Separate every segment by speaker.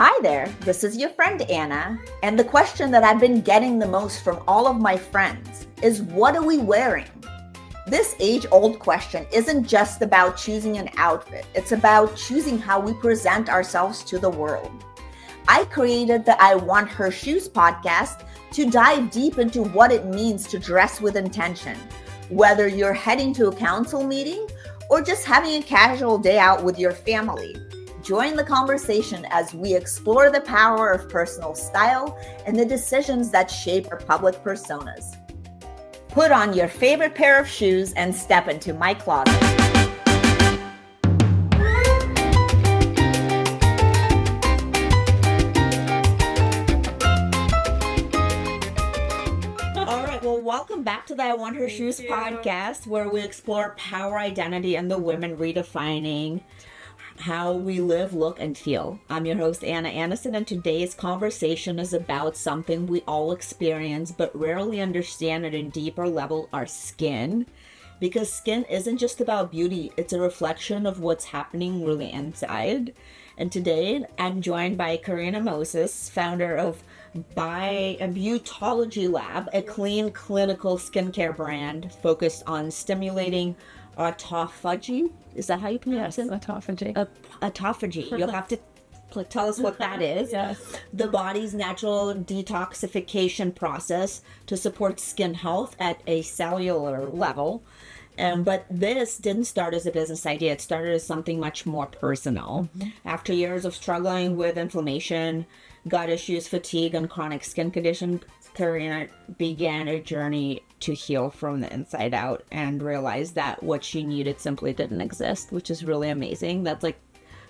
Speaker 1: Hi there, this is your friend Anna, and the question that I've been getting the most from all of my friends is, what are we wearing? This age-old question isn't just about choosing an outfit, it's about choosing how we present ourselves to the world. I created the I Want Her Shoes podcast to dive deep into what it means to dress with intention, whether you're heading to a council meeting or just having a casual day out with your family. Join the conversation as we explore the power of personal style and the decisions that shape our public personas. Put on your favorite pair of shoes and step into my closet. All right, well, welcome back to the I Want Her Shoes podcast, where we explore power, identity, and the women redefining how we live, look, and feel. I'm your host, Anna Anisin, and today's conversation is about something we all experience but rarely understand at a deeper level, our skin. Because skin isn't just about beauty, it's a reflection of what's happening really inside. And today, I'm joined by Karina Moises, founder of Beautology Lab, a clean clinical skincare brand focused on stimulating autophagy. Is that how you pronounce it?
Speaker 2: Autophagy.
Speaker 1: Autophagy. You'll have to tell us what that is.
Speaker 2: Yes.
Speaker 1: The body's natural detoxification process to support skin health at a cellular level. But this didn't start as a business idea. It started as something much more personal. After years of struggling with inflammation, gut issues, fatigue, and chronic skin conditions, Karina began a journey to heal from the inside out and realized that what she needed simply didn't exist, which is really amazing. That's like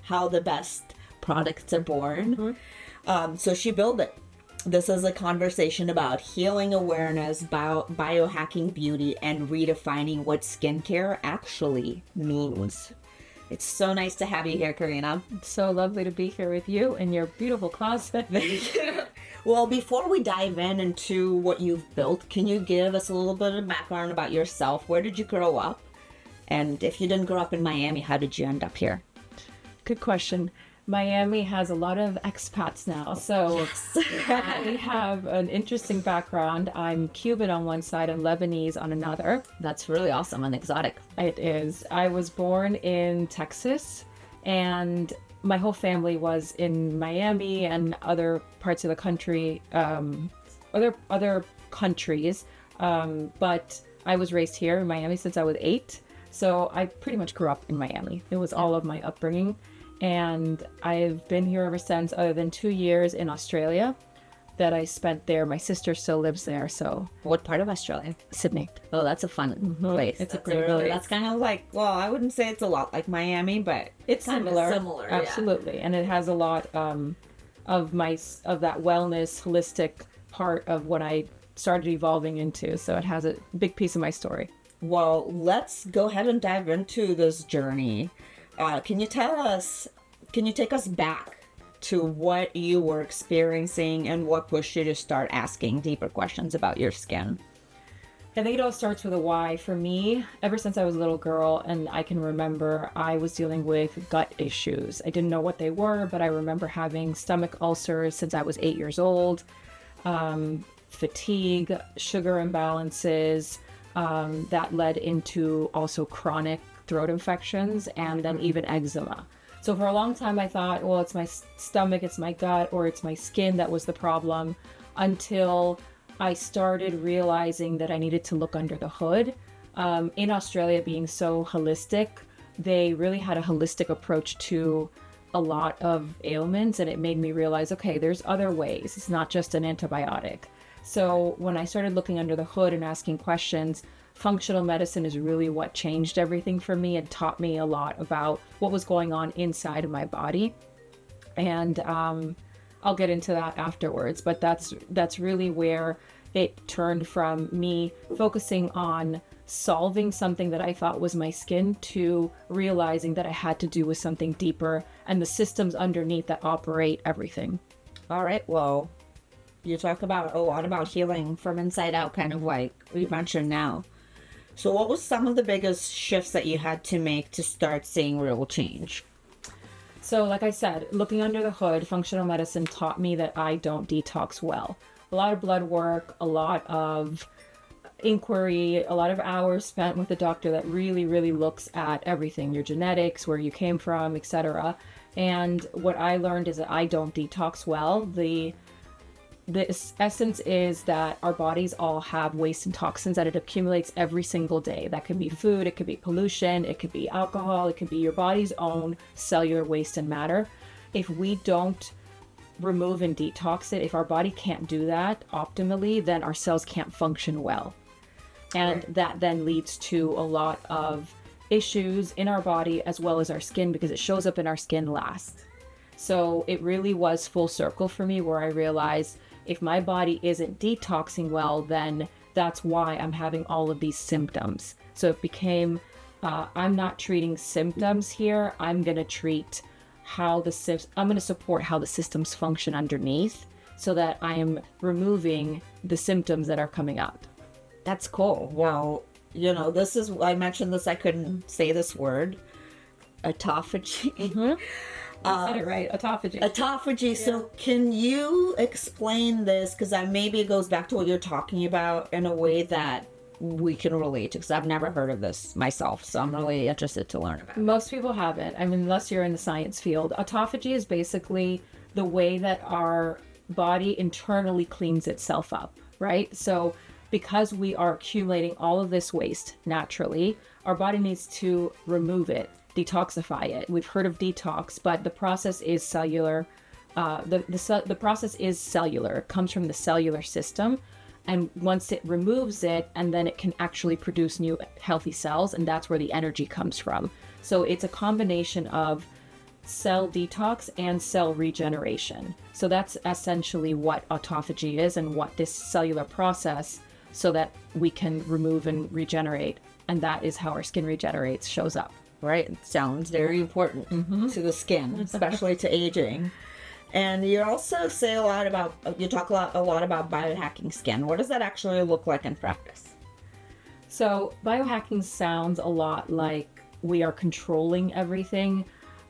Speaker 1: how the best products are born. So she built it. This is a conversation about healing awareness, biohacking beauty, and redefining what skincare actually means. It's so nice to have you here, Karina.
Speaker 2: It's so lovely to be here with you in your beautiful closet.
Speaker 1: Well, before we dive into what you've built, can you give us a little bit of background about yourself? Where did you grow up? And if you didn't grow up in Miami, how did you end up here?
Speaker 2: Good question. Miami has a lot of expats now, so we have an interesting background. I'm Cuban on one side and Lebanese on another.
Speaker 1: That's really awesome and exotic.
Speaker 2: It is. I was born in Texas, and my whole family was in Miami and other parts of the country, other countries. But I was raised here in Miami since I was 8, so I pretty much grew up in Miami. It was all of my upbringing. And I've been here ever since, other than 2 years in Australia that I spent there. My sister still lives there, so.
Speaker 1: What part of Australia?
Speaker 2: Sydney.
Speaker 1: Oh, that's a fun place.
Speaker 2: It's a great place.
Speaker 1: That's kind of like, well, I wouldn't say it's a lot like Miami, but
Speaker 2: it's similar. Absolutely.
Speaker 1: Yeah.
Speaker 2: And it has a lot of that wellness, holistic part of what I started evolving into. So it has a big piece of my story.
Speaker 1: Well, let's go ahead and dive into this journey. Can you take us back to what you were experiencing and what pushed you to start asking deeper questions about your skin?
Speaker 2: I think it all starts with a why. For me, ever since I was a little girl, and I can remember, I was dealing with gut issues. I didn't know what they were, but I remember having stomach ulcers since I was 8 years old, fatigue, sugar imbalances, that led into also chronic throat infections, and then even eczema. So for a long time I thought, well, it's my stomach, it's my gut, or it's my skin that was the problem, until I started realizing that I needed to look under the hood. In Australia, being so holistic, they really had a holistic approach to a lot of ailments, and it made me realize, okay, there's other ways. It's not just an antibiotic. So when I started looking under the hood and asking questions, functional medicine is really what changed everything for me and taught me a lot about what was going on inside of my body. And I'll get into that afterwards, but that's really where it turned from me focusing on solving something that I thought was my skin to realizing that I had to do with something deeper and the systems underneath that operate everything.
Speaker 1: All right, well, you talk about a lot about healing from inside out, kind of like we mentioned now. So what was some of the biggest shifts that you had to make to start seeing real change?
Speaker 2: So, like I said, looking under the hood, functional medicine taught me that I don't detox well. A lot of blood work, a lot of inquiry, a lot of hours spent with a doctor that really, really looks at everything, your genetics, where you came from, etc. And what I learned is that I don't detox well. The essence is that our bodies all have waste and toxins that it accumulates every single day. That could be food, it could be pollution, it could be alcohol, it could be your body's own cellular waste and matter. If we don't remove and detox it, if our body can't do that optimally, then our cells can't function well. And that then leads to a lot of issues in our body as well as our skin, because it shows up in our skin last. So it really was full circle for me, where I realized if my body isn't detoxing well, then that's why I'm having all of these symptoms. So it became, I'm not treating symptoms here. I'm going to treat I'm going to support how the systems function underneath, so that I am removing the symptoms that are coming up.
Speaker 1: That's cool. Well, I mentioned this, I couldn't say this word, autophagy.
Speaker 2: You said it right, autophagy.
Speaker 1: Autophagy. Yeah. So can you explain this? Because maybe it goes back to what you're talking about in a way that we can relate to, because I've never heard of this myself. So I'm really interested to learn about it.
Speaker 2: Most people haven't. I mean, unless you're in the science field. Autophagy is basically the way that our body internally cleans itself up, right? So because we are accumulating all of this waste naturally, our body needs to remove it, detoxify it. We've heard of detox, but the process is cellular. The process is cellular. It comes from the cellular system. And once it removes it, and then it can actually produce new healthy cells, and that's where the energy comes from. So it's a combination of cell detox and cell regeneration. So that's essentially what autophagy is, and what this cellular process, so that we can remove and regenerate. And that is how our skin regenerates, shows up.
Speaker 1: Right. It sounds very important to the skin, especially to aging. And you also say you talk a lot about biohacking skin. What does that actually look like in practice?
Speaker 2: So biohacking sounds a lot like we are controlling everything.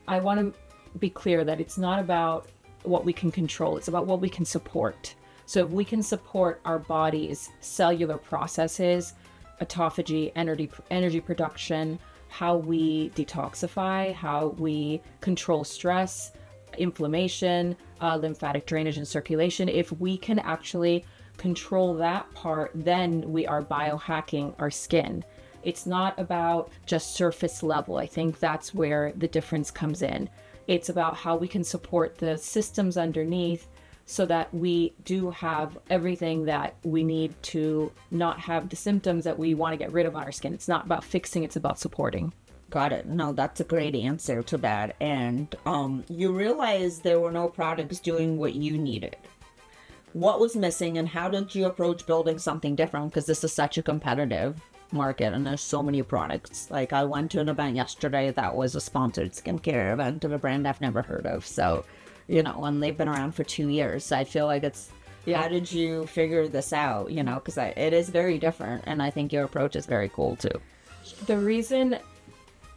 Speaker 2: I want to be clear that it's not about what we can control. It's about what we can support. So if we can support our body's cellular processes, autophagy, energy production, how we detoxify, how we control stress, inflammation, lymphatic drainage and circulation, if we can actually control that part, then we are biohacking our skin. It's not about just surface level. I think that's where the difference comes in. It's about how we can support the systems underneath, so that we do have everything that we need to not have the symptoms that we want to get rid of on our skin. It's not about fixing, it's about supporting.
Speaker 1: Got it. No, that's a great answer to that. And you realized there were no products doing what you needed. What was missing, and how did you approach building something different? Because this is such a competitive market, and there's so many products. Like, I went to an event yesterday that was a sponsored skincare event of a brand I've never heard of. So, and they've been around for 2 years. So I feel like how did you figure this out? Because it is very different, and I think your approach is very cool too.
Speaker 2: The reason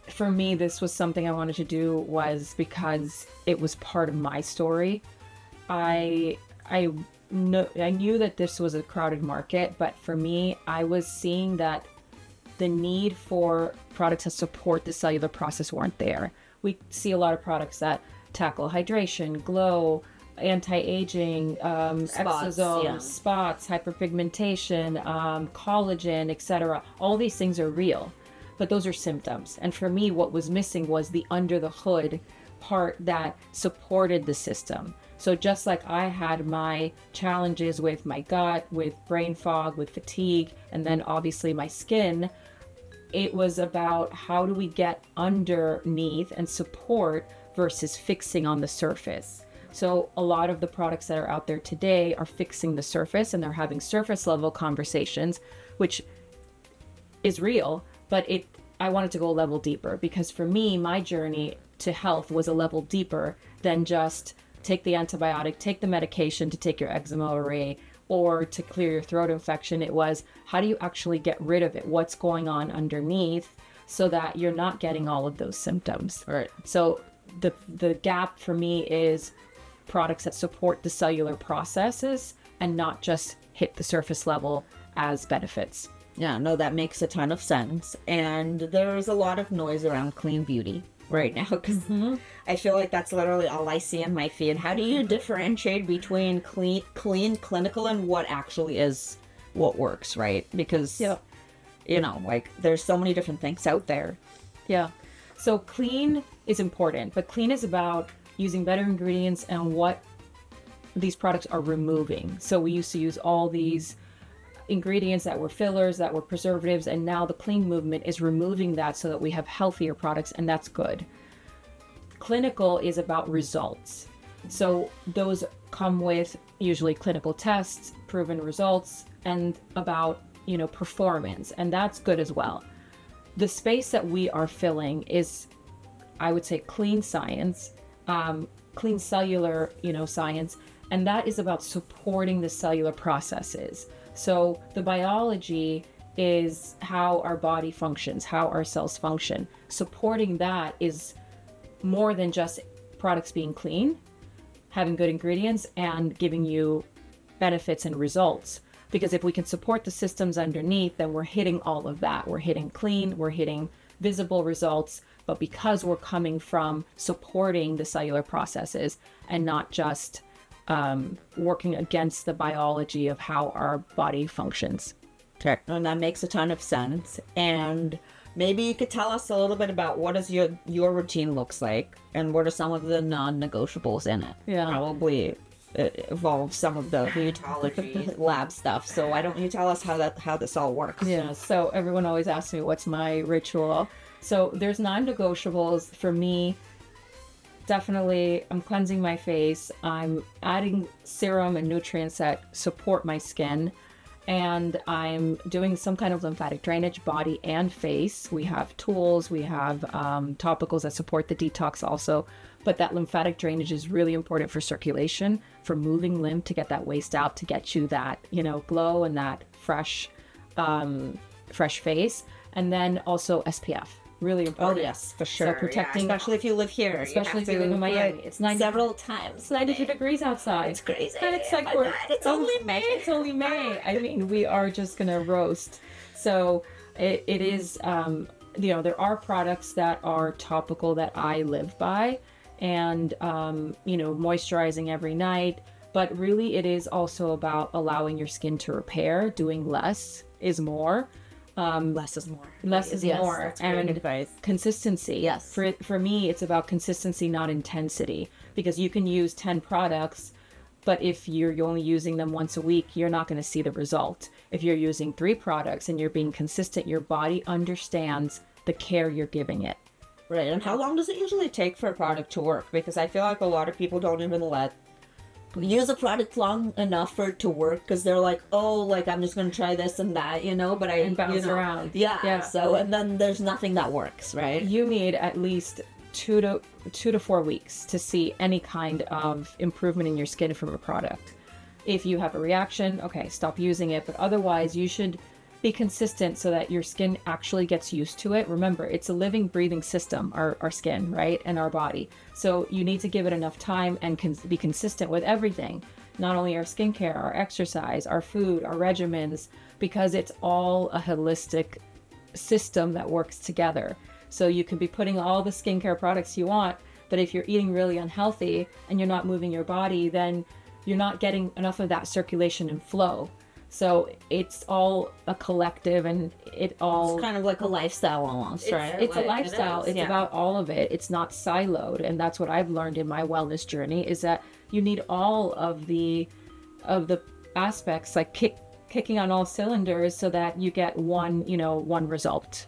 Speaker 2: for me this was something I wanted to do was because it was part of my story. I knew that this was a crowded market, but for me, I was seeing that the need for products to support the cellular process weren't there. We see a lot of products that tackle hydration, glow, anti-aging, exosomes, spots, hyperpigmentation, collagen, etc. All these things are real, but those are symptoms. And for me, what was missing was the under the hood part that supported the system. So just like I had my challenges with my gut, with brain fog, with fatigue, and then obviously my skin, it was about how do we get underneath and support versus fixing on the surface. So a lot of the products that are out there today are fixing the surface, and they're having surface level conversations, which is real, but I wanted to go a level deeper, because for me, my journey to health was a level deeper than just take the antibiotic, take the medication to take your eczema away, or to clear your throat infection. It was, how do you actually get rid of it? What's going on underneath, so that you're not getting all of those symptoms?
Speaker 1: Right.
Speaker 2: So the gap for me is products that support the cellular processes and not just hit the surface level as benefits.
Speaker 1: Yeah, no, that makes a ton of sense. And there's a lot of noise around clean beauty right now because I feel like that's literally all I see in my feed. How do you differentiate between clean, clinical, and what actually is what works, right? Because, you know, like there's so many different things out there.
Speaker 2: Yeah. So clean is important, but clean is about using better ingredients and what these products are removing. So we used to use all these ingredients that were fillers, that were preservatives, and now the clean movement is removing that so that we have healthier products, and that's good. Clinical is about results. So those come with usually clinical tests, proven results, and about, you know, performance, and that's good as well. The space that we are filling is, I would say, clean science, clean cellular, you know, science, and that is about supporting the cellular processes. So the biology is how our body functions, how our cells function. Supporting that is more than just products being clean, having good ingredients, and giving you benefits and results. Because if we can support the systems underneath, then we're hitting all of that. We're hitting clean, we're hitting visible results, but because we're coming from supporting the cellular processes and not just working against the biology of how our body functions.
Speaker 1: Okay. And that makes a ton of sense. And maybe you could tell us a little bit about what is your routine looks like and what are some of the non-negotiables in it.
Speaker 2: Yeah.
Speaker 1: Probably involve some of the Beautology Lab stuff. So why don't you tell us how this all works?
Speaker 2: Yeah. So everyone always asks me what's my ritual. So there's non-negotiables for me. Definitely, I'm cleansing my face. I'm adding serum and nutrients that support my skin. And I'm doing some kind of lymphatic drainage, body and face. We have tools, we have topicals that support the detox also. But that lymphatic drainage is really important for circulation, for moving lymph to get that waste out, to get you that, you know, glow and that fresh face. And then also SPF. Really important.
Speaker 1: Oh yes, for sure.
Speaker 2: So protecting,
Speaker 1: especially if you live here,
Speaker 2: especially if you live in Miami. It's 90
Speaker 1: several times.
Speaker 2: It's 92 degrees outside.
Speaker 1: It's crazy.
Speaker 2: And it's like
Speaker 1: it's only May.
Speaker 2: It's only May. I mean, we are just gonna roast. So it is. You know, there are products that are topical that I live by, and you know, moisturizing every night. But really, it is also about allowing your skin to repair. Doing less is more.
Speaker 1: Less is more.
Speaker 2: Less is more. And
Speaker 1: advice.
Speaker 2: Consistency.
Speaker 1: Yes.
Speaker 2: For me, it's about consistency, not intensity. Because you can use 10 products, but if you're only using them once a week, you're not going to see the result. If you're using 3 products and you're being consistent, your body understands the care you're giving it.
Speaker 1: Right. And how long does it usually take for a product to work? Because I feel like a lot of people don't even use a product long enough for it to work because they're like, oh, like I'm just going to try this and that, you know, but I
Speaker 2: bounce around.
Speaker 1: Yeah. So, and then there's nothing that works, right?
Speaker 2: You need at least 2 to 4 weeks to see any kind of improvement in your skin from a product. If you have a reaction, okay, stop using it. But otherwise, you should be consistent so that your skin actually gets used to it. Remember, it's a living, breathing system, our skin, right? And our body. So you need to give it enough time and be consistent with everything. Not only our skincare, our exercise, our food, our regimens, because it's all a holistic system that works together. So you can be putting all the skincare products you want, but if you're eating really unhealthy and you're not moving your body, then you're not getting enough of that circulation and flow. So it's all a collective, and it's
Speaker 1: kind of like a lifestyle almost, right?
Speaker 2: It's a lifestyle. It's about all of it. It's not siloed, and that's what I've learned in my wellness journey is that you need all of the aspects, like kicking on all cylinders, so that you get one result.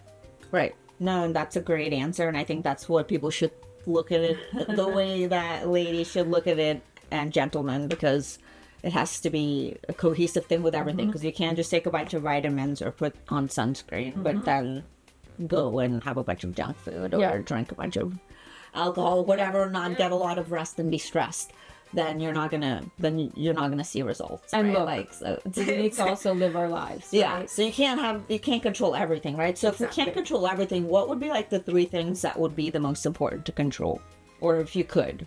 Speaker 1: Right. No, and that's a great answer, and I think that's what people should look at it the way that ladies should look at it, and gentlemen, because it has to be a cohesive thing with everything, because you can't just take a bunch of vitamins or put on sunscreen, but then go and have a bunch of junk food or drink a bunch of alcohol, whatever, not get a lot of rest and be stressed. Then you're not gonna see results.
Speaker 2: And
Speaker 1: right?
Speaker 2: look, we need to also live our lives.
Speaker 1: Yeah.
Speaker 2: Right?
Speaker 1: So you can't control everything, right? So if we can't control everything, what would be like the 3 things that would be the most important to control? or if you could.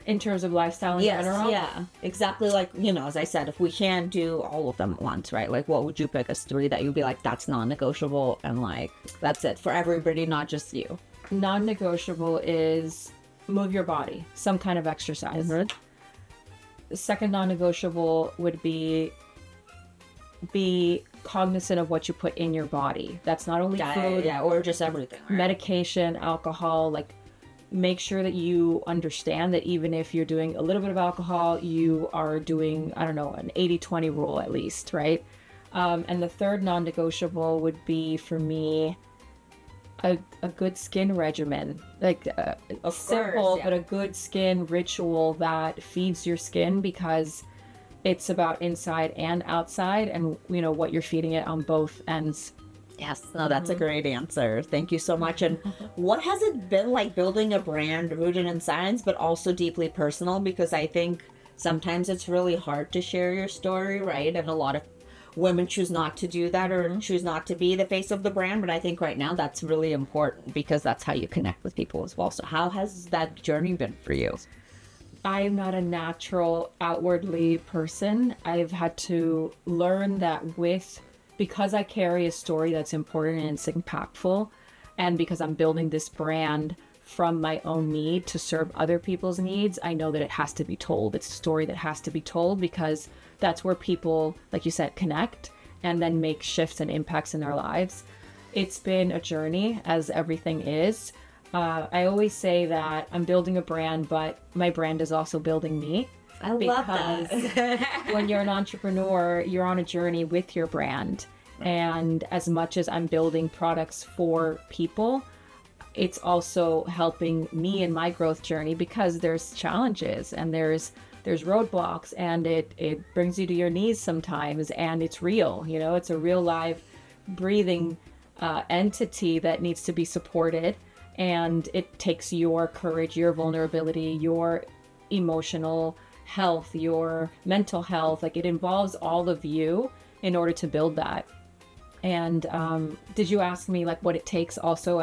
Speaker 2: In terms of lifestyle in general?
Speaker 1: Yeah, exactly. Like, as I said, if we can't do all of them at once, right? Like, what would you pick as 3 that you'd be like, that's non-negotiable, and like, that's it for everybody, not just you?
Speaker 2: Non-negotiable is move your body, some kind of exercise. The second non-negotiable would be cognizant of what you put in your body. That's not only food,
Speaker 1: or just everything, right?
Speaker 2: medication, alcohol. Like, make sure that you understand that even if you're doing a little bit of alcohol, you are doing, I don't know, an 80-20 rule at least, right? And the third non-negotiable would be, for me, a good skin regimen, like simple, but a good skin ritual that feeds your skin, because it's about inside and outside, and what you're feeding it on both ends.
Speaker 1: Yes, no, that's a great answer. Thank you so much. And what has it been like building a brand rooted in science, but also deeply personal? Because I think sometimes it's really hard to share your story, right? And a lot of women choose not to do that, or choose not to be the face of the brand. But I think right now that's really important, because that's how you connect with people as well. So how has that journey been for you?
Speaker 2: I'm not a natural outwardly person. I've had to learn that because I carry a story that's important and it's impactful, and because I'm building this brand from my own need to serve other people's needs, I know that it has to be told. It's a story that has to be told, because that's where people, like you said, connect and then make shifts and impacts in their lives. It's been a journey, as everything is. I always say that I'm building a brand, but my brand is also building me.
Speaker 1: I love that.
Speaker 2: When you're an entrepreneur, you're on a journey with your brand. And as much as I'm building products for people, it's also helping me in my growth journey, because there's challenges and there's roadblocks, and it brings you to your knees sometimes, and it's real. It's a real live breathing entity that needs to be supported, and it takes your courage, your vulnerability, your emotional health, your mental health. Like, it involves all of you in order to build that. And did you ask me like what it takes also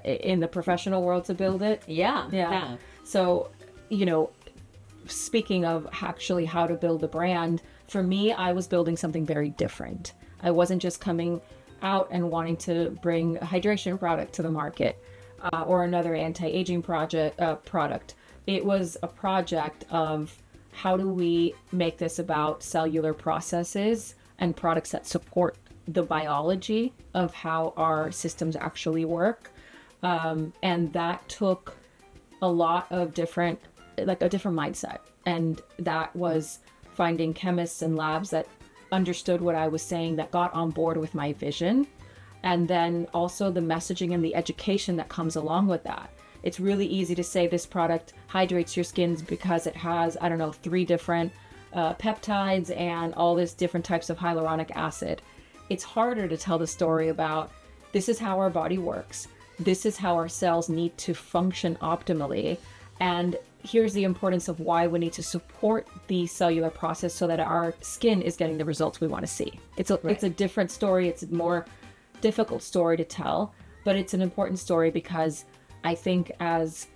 Speaker 2: in the professional world to build it?
Speaker 1: Yeah.
Speaker 2: So, speaking of actually how to build a brand, for me, I was building something very different. I wasn't just coming out and wanting to bring a hydration product to the market, or another anti-aging product. It was a project of, how do we make this about cellular processes and products that support the biology of how our systems actually work. And that took a lot of a different mindset. And that was finding chemists and labs that understood what I was saying, that got on board with my vision. And then also the messaging and the education that comes along with that. It's really easy to say this product hydrates your skin because it has, 3 different peptides and all this different types of hyaluronic acid. It's harder to tell the story about, this is how our body works. This is how our cells need to function optimally. And here's the importance of why we need to support the cellular process so that our skin is getting the results we want to see. It's a different story. It's a more difficult story to tell, but it's an important story, because I think as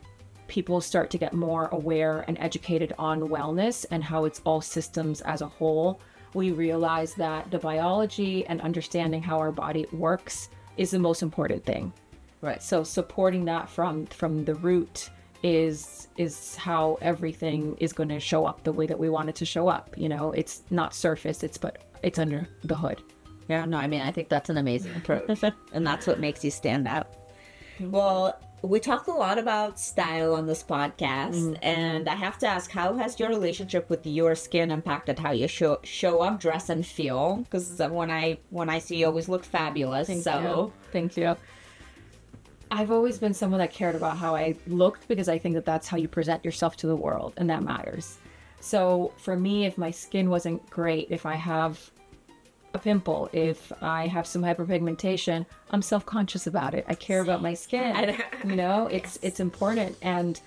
Speaker 2: people start to get more aware and educated on wellness and how it's all systems as a whole, we realize that the biology and understanding how our body works is the most important thing.
Speaker 1: Right.
Speaker 2: So supporting that from the root is how everything is going to show up the way that we want it to show up. It's not surface, it's under the hood.
Speaker 1: Yeah, no, I think that's an amazing approach. And that's what makes you stand out. Well, we talk a lot about style on this podcast, and I have to ask, how has your relationship with your skin impacted how you show up, dress, and feel? Because when I see you, always look fabulous.
Speaker 2: Thank you. I've always been someone that cared about how I looked, because I think that that's how you present yourself to the world, and that matters. So for me, if my skin wasn't great, if I have a pimple, if I have some hyperpigmentation, I'm self-conscious about it. I care about my skin. It's important. And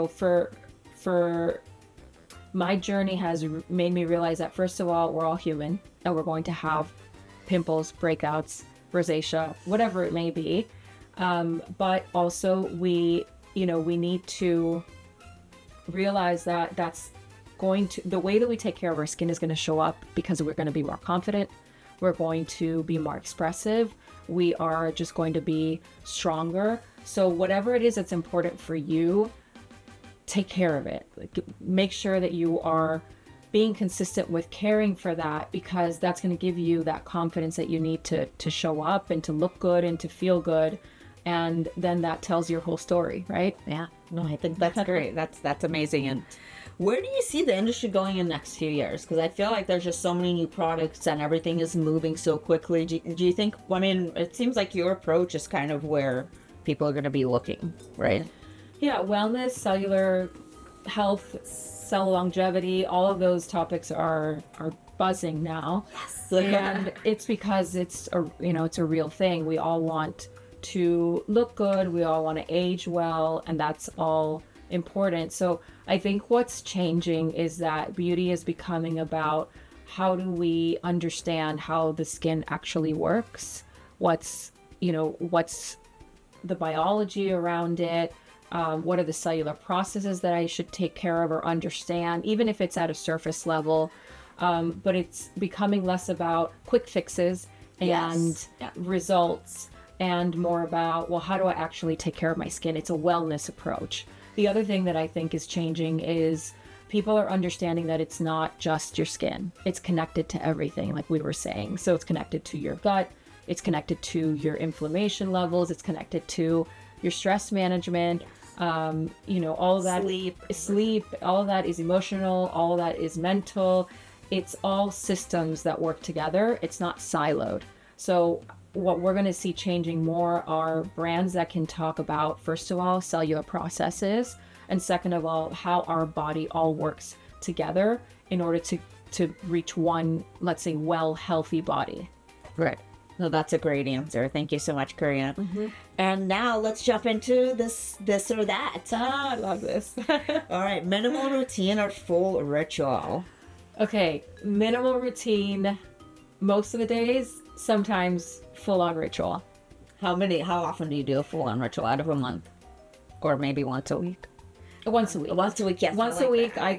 Speaker 2: for my journey has made me realize that, first of all, we're all human, and we're going to have pimples, breakouts, rosacea, whatever it may be. But also we need to realize that the way that we take care of our skin is going to show up because we're going to be more confident. We're going to be more expressive. We are just going to be stronger. So whatever it is that's important for you, take care of it. Like, make sure that you are being consistent with caring for that, because that's going to give you that confidence that you need to show up and to look good and to feel good. And then that tells your whole story, right?
Speaker 1: Yeah. No, I think that's great. That's amazing. And where do you see the industry going in the next few years? Because I feel like there's just so many new products and everything is moving so quickly. Do you think, I mean, it seems like your approach is kind of where people are going to be looking, right?
Speaker 2: Yeah, wellness, cellular health, cell longevity, all of those topics are buzzing now.
Speaker 1: Yes.
Speaker 2: And it's because it's a real thing. We all want to look good, we all want to age well, and that's all important. So I think what's changing is that beauty is becoming about how do we understand how the skin actually works, what's the biology around it, what are the cellular processes that I should take care of or understand, even if it's at a surface level. But it's becoming less about quick fixes and results, and more about, well, how do I actually take care of my skin? It's a wellness approach. The other thing that I think is changing is people are understanding that it's not just your skin. It's connected to everything, like we were saying. So it's connected to your gut, it's connected to your inflammation levels, it's connected to your stress management, all of that. Sleep, all of that is emotional, all of that is mental. It's all systems that work together. It's not siloed. So what we're going to see changing more are brands that can talk about, first of all, cellular processes, and second of all, how our body all works together in order to reach one, let's say, healthy body.
Speaker 1: Right. No, that's a great answer. Thank you so much, Karina. Mm-hmm. And now let's jump into this or that.
Speaker 2: I love this.
Speaker 1: All right. Minimal routine or full ritual?
Speaker 2: Okay. Minimal routine most of the days, sometimes full-on ritual.
Speaker 1: How often do you do a full-on ritual out of a month? Or maybe once a week?
Speaker 2: Once a week.
Speaker 1: Once a week, yes.
Speaker 2: Once a week, I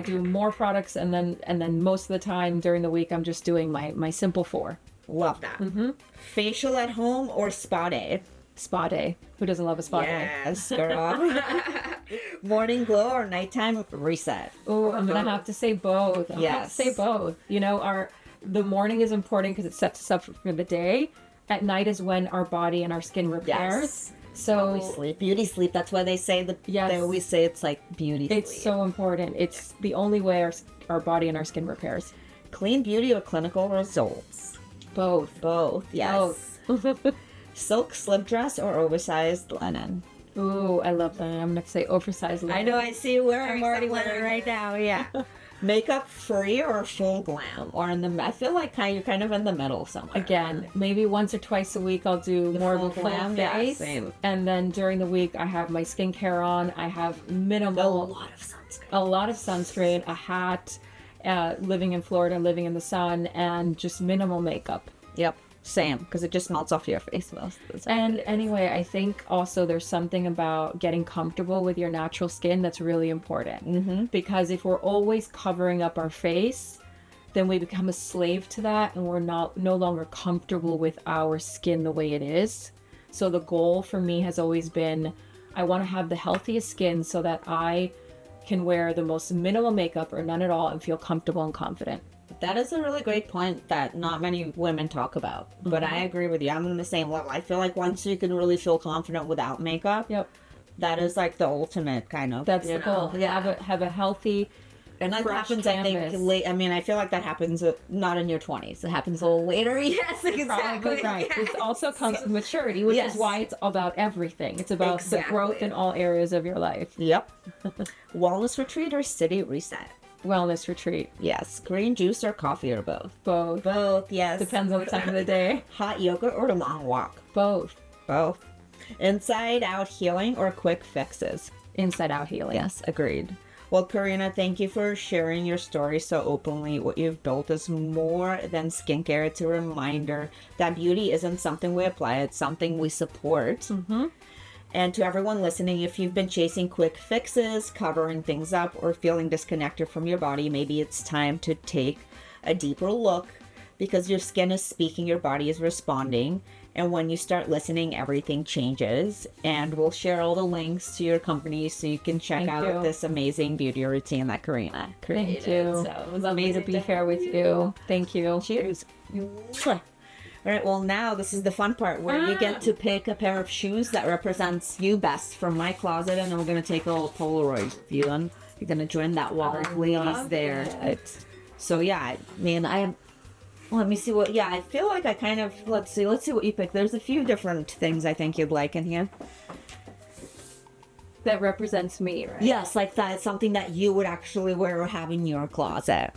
Speaker 2: do more products, and then most of the time during the week, I'm just doing my simple 4.
Speaker 1: Love that. Mm-hmm. Facial at home or spa day?
Speaker 2: Spa day. Who doesn't love a spa day?
Speaker 1: Yes, girl. Morning glow or nighttime reset?
Speaker 2: Oh, I'm gonna have to say both. The morning is important because it sets us up for the day. At night is when our body and our skin repairs.
Speaker 1: Yes.
Speaker 2: So
Speaker 1: we sleep, beauty sleep. That's why they say they always say it's like beauty sleep.
Speaker 2: It's so important. It's the only way our body and our skin repairs.
Speaker 1: Clean beauty or clinical results?
Speaker 2: Both.
Speaker 1: Yes. Both. Silk slip dress or oversized linen?
Speaker 2: Ooh, I love that. I'm gonna say oversized linen.
Speaker 1: I know. I see where I'm already wearing right now. Yeah. Makeup free or full glam, or I feel like you're kind of in the middle somewhere.
Speaker 2: Again, maybe once or twice a week I'll do more of a full
Speaker 1: glam
Speaker 2: face,
Speaker 1: same.
Speaker 2: And then during the week I have my skincare on. I have minimal, a lot of sunscreen, a hat. Living in Florida, living in the sun, and just minimal makeup.
Speaker 1: Yep. Same, because it just melts off your face most of the time.
Speaker 2: And anyway, I think also there's something about getting comfortable with your natural skin that's really important. Mm-hmm. Because if we're always covering up our face, then we become a slave to that, and we're no longer comfortable with our skin the way it is. So the goal for me has always been, I want to have the healthiest skin so that I can wear the most minimal makeup or none at all and feel comfortable and confident.
Speaker 1: That is a really great point that not many women talk about. Mm-hmm. But I agree with you. I'm in the same level. I feel like once you can really feel confident without makeup, that is like the ultimate kind of.
Speaker 2: That's the goal. Yeah. Have a healthy,
Speaker 1: and that happens, canvas. I think, late. I mean, I feel like that happens not in your 20s. It happens a little later. Yes, exactly.
Speaker 2: Right. It also comes with maturity, which is why it's about everything. It's about the growth in all areas of your life.
Speaker 1: Yep. Wellness retreat or city reset?
Speaker 2: Wellness retreat.
Speaker 1: Yes. Green juice or coffee or both?
Speaker 2: Both,
Speaker 1: yes.
Speaker 2: Depends on the time of the day.
Speaker 1: Hot yoga or a long walk?
Speaker 2: Both.
Speaker 1: Inside out healing or quick fixes?
Speaker 2: Inside out healing.
Speaker 1: Yes, agreed. Well, Karina, thank you for sharing your story so openly. What you've built is more than skincare. It's a reminder that beauty isn't something we apply, it's something we support. And to everyone listening, if you've been chasing quick fixes, covering things up, or feeling disconnected from your body, maybe it's time to take a deeper look, because your skin is speaking, your body is responding. And when you start listening, everything changes. And we'll share all the links to your company so you can check out this amazing beauty routine that Karina created.
Speaker 2: Thank you.
Speaker 1: So
Speaker 2: It was amazing to be here with you. Thank you.
Speaker 1: Cheers. All right, well, now this is the fun part where you get to pick a pair of shoes that represents you best from my closet, and then we're going to take a little Polaroid of you, and you're going to join that wall of ladies there. So, yeah, I mean, let me see what, I feel like I kind of, let's see what you pick. There's a few different things I think you'd like in here.
Speaker 2: That represents me, right?
Speaker 1: Yes, like that, something that you would actually wear or have in your closet.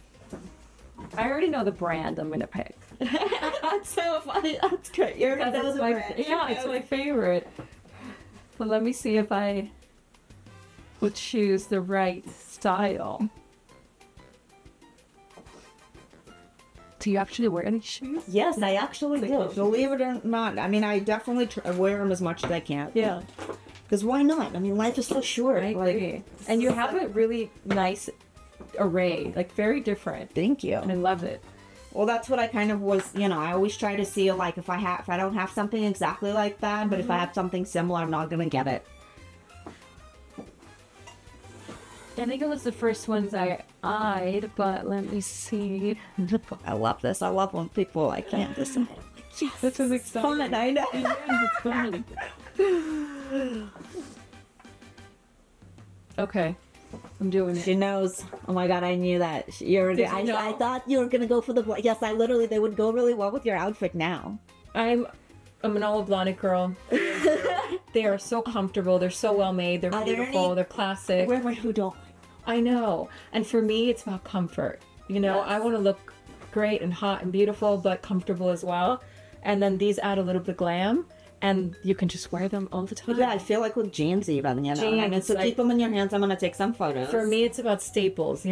Speaker 2: I already know the brand I'm going to pick.
Speaker 1: That's so funny. That's great. You're
Speaker 2: It's my favorite. But let me see if I would choose the right style. Do you actually wear any shoes?
Speaker 1: Yes, I actually do. Believe it or not. I mean, I definitely wear them as much as I can.
Speaker 2: Yeah.
Speaker 1: Because why not? I mean, life is so short.
Speaker 2: I agree. And you have a really nice array, like very different.
Speaker 1: Thank you.
Speaker 2: And I love it.
Speaker 1: Well, that's what I kind of was, I always try to see, like, if I don't have something exactly like that, but if I have something similar, I'm not going to get it.
Speaker 2: I think it was the first ones I eyed, but let me see.
Speaker 1: I love this. I love when people, I can't decide.
Speaker 2: This is exciting.
Speaker 1: Fun, I know.
Speaker 2: It's fun. Okay. I'm doing it.
Speaker 1: She knows. Oh my god, I knew that. I thought you were gonna go for the black. Yes, they would go really well with your outfit now.
Speaker 2: I'm an olive blonde girl. They are so comfortable. They're so well made. They're beautiful. They're classic.
Speaker 1: Who don't?
Speaker 2: I know. And for me, it's about comfort. I want to look great and hot and beautiful, but comfortable as well. And then these add a little bit of glam. And you can just wear them all the time.
Speaker 1: Yeah, I feel like with jeans even, I mean, so keep them in your hands. I'm going to take some photos.
Speaker 2: For me, it's about staples,